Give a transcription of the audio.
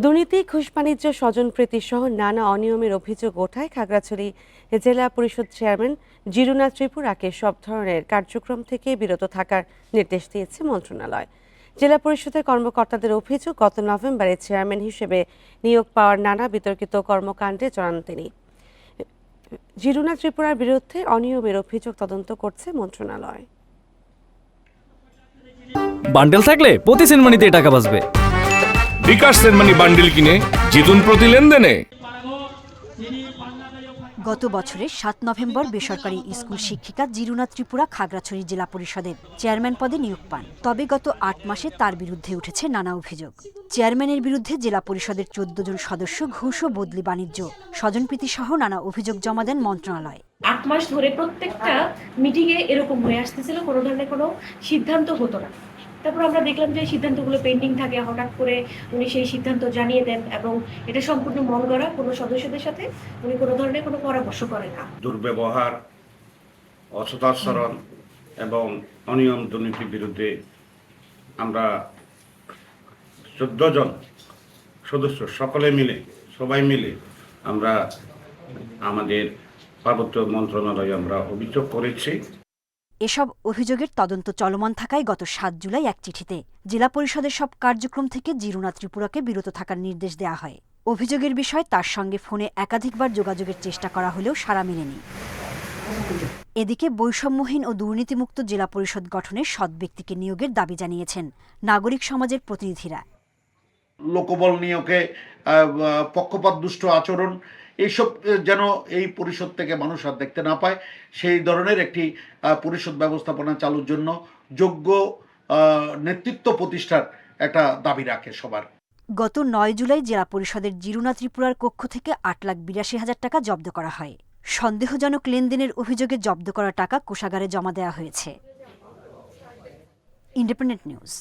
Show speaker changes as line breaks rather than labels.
দুর্নীতি, ঘুষ বাণিজ্য, স্বজনপ্রীতি সহ নানা অনিয়মের অভিযোগ ওঠায় খাগড়াছড়ি জেলা পরিষদ চেয়ারম্যান জিরুনা ত্রিপুরাকে সব ধরনের কার্যক্রম থেকে বিরত থাকার নির্দেশ দিয়েছে মন্ত্রণালয়। জেলা পরিষদের কর্মকর্তাদের অভিযোগ, গত নভেম্বরে চেয়ারম্যান হিসেবে নিয়োগ পাওয়ার নানা বিতর্কিত কর্মকাণ্ডে জড়ান তিনি। জিরুনা ত্রিপুরার বিরুদ্ধে অনিয়মের অভিযোগ তদন্ত করছে মন্ত্রণালয়।
বান্ডেল থাকলে প্রতি সেনমানিতে টাকা বাঁচবে।
বিকাশ সেনমানি বান্ডিল কিনে জিতুন প্রতি লেনদেনে।
গত বছরের ৭ নভেম্বর বেসরকারি স্কুল শিক্ষিকা জিরুনা ত্রিপুরা খাগড়াছড়ি জেলা পরিষদের চেয়ারম্যান পদে নিয়োগ পান। তবে গত ৮ মাসে তার বিরুদ্ধে উঠেছে নানা অভিযোগ। চেয়ারম্যানের বিরুদ্ধে জেলা পরিষদের ১৪ জন সদস্য ঘুষ ও বদলি বাণিজ্য, স্বজনপ্রীতি সহ নানা অভিযোগ জমা দেন মন্ত্রণালয়।
৮ মাস ধরে প্রত্যেকটা মিটিংয়ে এরকম হয়ে আসতেছিল, কোনো ধরনের কোনো সিদ্ধান্ত হতো না। তারপর আমরা দেখলাম যে সিদ্ধান্তগুলো পেন্ডিং থাকে, হঠাৎ করে উনি সেই সিদ্ধান্ত জানিয়ে দেন এবং এটা সম্পূর্ণ মন গড়া, কোনো সদস্যদের সাথে উনি কোনো ধরনের কোনো পরামর্শ করেন না।
দুর্ব্যবহার, অসদাচরণ এবং অনিয়ম দুর্নীতির বিরুদ্ধে আমরা 14 জন সদস্য সবাই মিলে আমরা আমাদের পার্বত্য মন্ত্রণালয়ে আমরা অভিযোগ করেছি।
এসব অভিযোগের তদন্ত চলমান থাকায় গত ৭ জুলাই এক চিঠিতে জেলা পরিষদের সব কার্যক্রম থেকে জিরুনা ত্রিপুরাকে বিরত থাকার নির্দেশ দেওয়া হয়। অভিযোগের বিষয়ে তার সঙ্গে ফোনে একাধিকবার যোগাযোগের চেষ্টা করা হলেও সাড়া মেলেনি। এদিকে বৈষম্যহীন ও দুর্নীতিমুক্ত জেলা পরিষদ গঠনে সৎ ব্যক্তিকে নিয়োগের দাবি জানিয়েছেন নাগরিক সমাজের প্রতিনিধিরা।
লোকবল নিয়োগে পক্ষপাতদুষ্ট আচরণ এইসব যেন এই পরিষদ থেকে মানুষ আর দেখতে না পায়, সেই ধরনের একটি পরিষদ ব্যবস্থাপনা চালুর জন্য যোগ্য নেতৃত্ব প্রতিষ্ঠার একটা দাবি রাখে সবার।
গত ৯ জুলাই জেলা পরিষদের জিরুনা ত্রিপুরার কক্ষ থেকে ৮,৮২,০০০ টাকা জব্দ করা হয়। সন্দেহজনক লেনদেনের অভিযোগে জব্দ করা টাকা কোষাগারে জমা দেওয়া হয়েছে। Independent news.